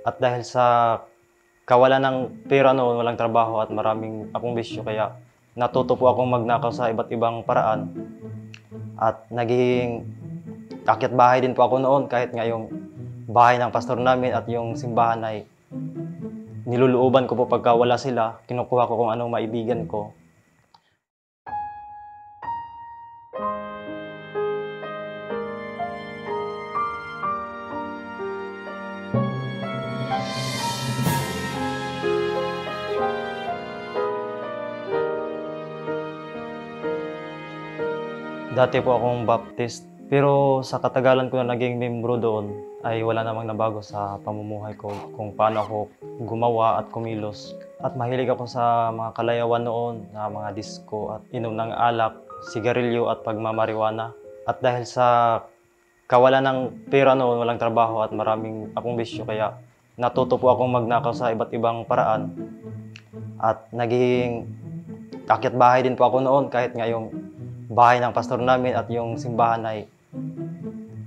At dahil sa kawalan ng pera noon, walang trabaho at maraming akong bisyo, kaya natuto po akong magnakaw sa iba't ibang paraan. At naging akyat bahay din po ako noon, kahit nga yung bahay ng pastor namin at yung simbahan ay niluluuban ko po pagka wala sila. Kinukuha ko kung anong maibigan ko. Dati po akong Baptist, pero sa katagalan ko na naging membro doon ay wala namang nabago sa pamumuhay ko kung paano ako gumawa at kumilos. At mahilig ako sa mga kalayawan noon, na mga disco at inom ng alak, sigarilyo at pagmamariwana. At dahil sa kawalan ng pera noon, walang trabaho at maraming akong bisyo, kaya natuto po akong magnakaw sa iba't ibang paraan. At naging akyat bahay din po ako noon, kahit nga yung bahay ng pastor namin at yung simbahan ay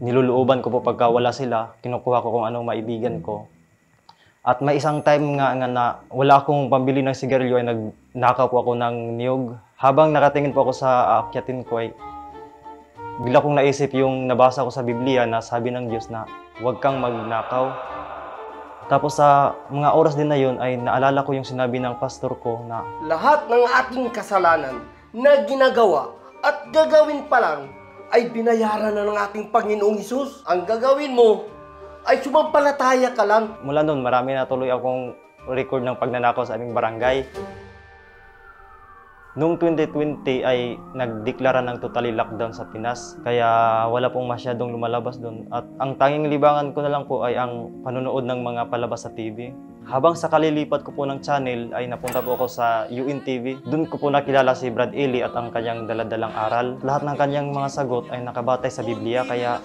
niluluuban ko po pagka wala sila. Kinukuha ko kung anong maibigan ko. At may isang time nga na wala akong pambili ng sigarilyo ay nagnakaw po ako ng niyog. Habang nakatingin po ako sa aakyatin ko ay bigla kong naisip yung nabasa ko sa Biblia na sabi ng Diyos na huwag kang magnakaw. Tapos sa mga oras din na yun ay naalala ko yung sinabi ng pastor ko na lahat ng ating kasalanan na ginagawa at gagawin pa lang ay binayaran na ng ating Panginoong Hesus. Ang gagawin mo ay sumampalataya ka lang. mula noon marami na tuloy akong record ng pagnanakaw sa aming barangay. Noong 2020 ay nagdeklara ng totally lockdown sa Pinas, kaya wala pong masyadong lumalabas doon. At ang tanging libangan ko na lang po ay ang panonood ng mga palabas sa TV. Habang sa kalilipat ko po ng channel ay napunta po ako sa UNTV. Doon ko po nakilala si Brad Ely at ang kanyang daladalang aral. Lahat ng kanyang mga sagot ay nakabatay sa Biblia, kaya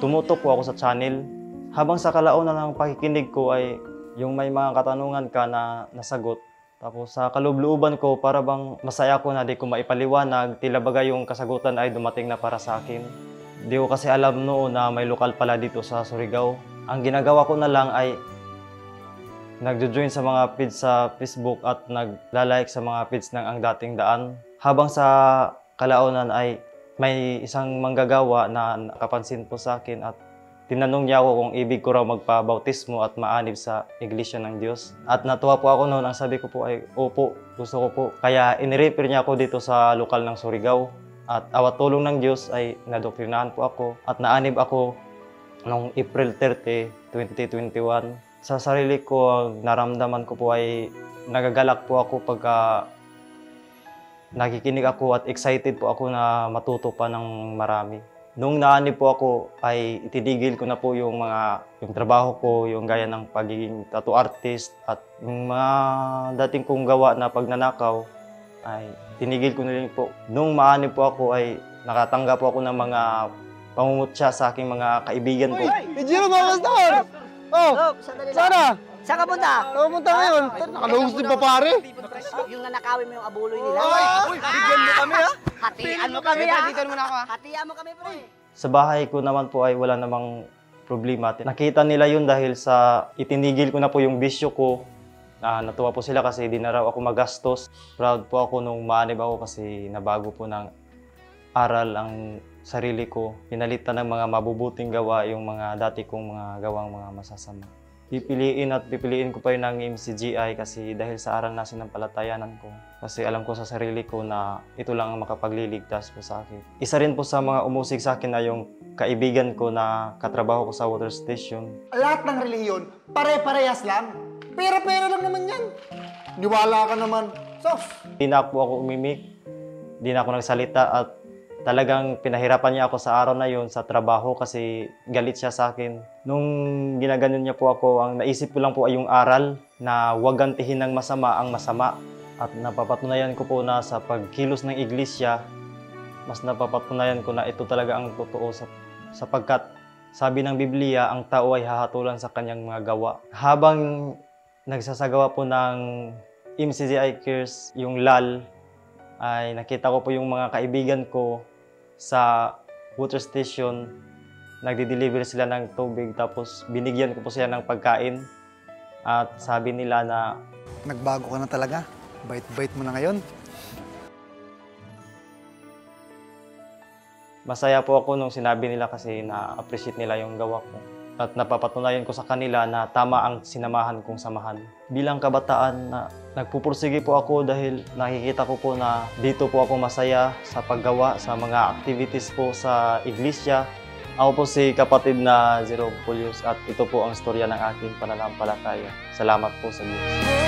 tumutok po ako sa channel. Habang sa kalaunan ng pakikinig ko ay yung may mga katanungan ka na nasagot. Tapos sa kaloob-looban ko, para bang masaya ko na di ko maipaliwanag, tila bagay yung kasagutan ay dumating na para sa akin. Di ko kasi alam noon na may lokal pala dito sa Surigao. Ang ginagawa ko na lang ay nagjo-join sa mga page sa Facebook at naglalike sa mga page ng Ang Dating Daan. Habang sa kalaunan ay may isang manggagawa na nakapansin po sa akin at tinanong niya ako kung ibig ko raw magpabautismo at maanib sa Iglesia ng Diyos. At natuwa po ako noon. Ang sabi ko po ay, opo, gusto ko po. Kaya inirefer niya ako dito sa lokal ng Surigao. At awat tulong ng Diyos ay nadoktrinahan po ako. At naanib ako noong April 30, 2021. Sa sarili ko, naramdaman ko po ay nagagalak po ako pagka nakikinig ako at excited po ako na matuto pa ng marami. Nung naanib po ako ay itinigil ko na po yung trabaho ko, yung gaya ng pagiging tattoo artist at yung mga dating kong gawa na pagnanakaw ay tinigil ko na rin po. Nung maanib po ako ay nakatanggap po ako ng mga pangungutya sa aking mga kaibigan ko. Jiro, mga pastor! Oh, Sandali lang. sana! Saan ka punta? Saan punta ngayon? Nakalungos din pa pare. Yung nanakawin mo yung abuloy nila. Bigyan mo kami ha? Hatian mo kami ha? Dito mo na ako ha? Hatian mo kami pre. Sa bahay ko naman po ay wala namang problema. Nakita nila yun dahil sa itinigil ko na po yung bisyo ko. Natuwa po sila kasi di na raw ako magastos. Proud po ako nung maanib ako kasi nabago po ng aral ang sarili ko. Pinalitan ng mga mabubuting gawa yung mga dati kong mga gawang mga masasama. Pipiliin ko pa yun ng MCGI kasi dahil sa aral na sinampalatayanan ko. Kasi alam ko sa sarili ko na ito lang ang makapagliligtas po sa akin. Isa rin po sa mga umusig sa akin na yung kaibigan ko na katrabaho ko sa water station. Lahat ng reliyon, pare-parehas lang. Pera-pera lang naman yan. Niwala ka naman. Sos! Di na po ako umimik, di na ako nagsalita at talagang pinahirapan niya ako sa araw na yun sa trabaho kasi galit siya sa akin. Nung ginaganon niya po ako, ang naisip ko lang po ay yung aral na huwag gantihin ng masama ang masama. At napapatunayan ko po na sa pagkilos ng iglesia, mas napapatunayan ko na ito talaga ang totoo sapagkat sabi ng Biblia, ang tao ay hahatulan sa kanyang mga gawa. Habang nagsasagawa po ng MCGI Cares, yung LAL, ay nakita ko po yung mga kaibigan ko sa water station. Nagdi-deliver sila ng tubig tapos binigyan ko po sila ng pagkain. At sabi nila na Nagbago ka na talaga. Bait-bait mo na ngayon. masaya po ako nung sinabi nila kasi na-appreciate nila yung gawa ko. At napapatunayan ko sa kanila na tama ang sinamahan kong samahan. Bilang kabataan na nagpupursige po ako dahil nakikita ko po na dito po ako masaya sa paggawa sa mga activities po sa iglesia. Ako po si kapatid na Jerome Pulius at ito po ang storya ng aking pananampalataya. Salamat po sa Diyos.